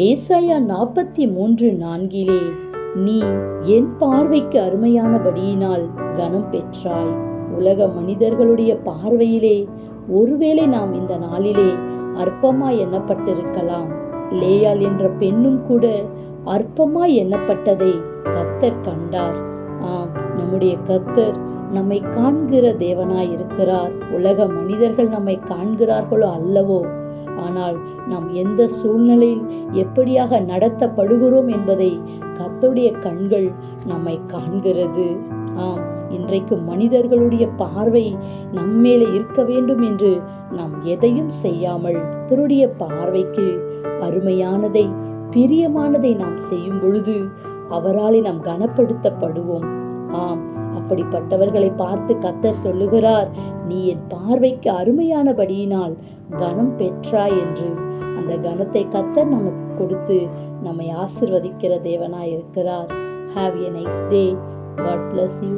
ஏசாயா 43:4 நீ என் பார்வைக்கு அருமையானபடியினால் கனம் பெற்றாய். உலக மனிதர்களுடைய பார்வையிலே ஒருவேளை நாம் இந்த நாளிலே அற்பமாய் எண்ணப்பட்டிருக்கலாம். லேயாள் என்ற பெண்ணும் கூட அற்பமாய் எண்ணப்பட்டதை கர்த்தர் கண்டார். ஆம், நம்முடைய கர்த்தர் நம்மை காண்கிற தேவனாய் இருக்கிறார். உலக மனிதர்கள் நம்மை காண்கிறார்களோ அல்லவோ, ஆனால் நாம் எந்த சூழ்நிலையில் எப்படியாக நடத்தப்படுகிறோம் என்பதை கர்த்தருடைய கண்கள் நம்மை காண்கிறது. ஆம், இன்றைக்கு மனிதர்களுடைய பார்வை நம்மேலே இருக்க வேண்டும் என்று நாம் எதையும் செய்யாமல் கர்த்தருடைய பார்வைக்கு அருமையானதை, பிரியமானதை நாம் செய்யும் பொழுது அவராலே நாம் கனப்படுத்தப்படுவோம். ஆம், அப்படிப்பட்டவர்களை பார்த்து கர்த்தர் சொல்லுகிறார், நீ என் பார்வைக்கு அருமையானபடியினால் கனம் பெற்றாய் என்று. அந்த கனத்தை கர்த்தர் நமக்கு கொடுத்து நம்மை ஆசீர்வதிக்கிற தேவனாய் இருக்கிறார். Have a nice day. God bless you.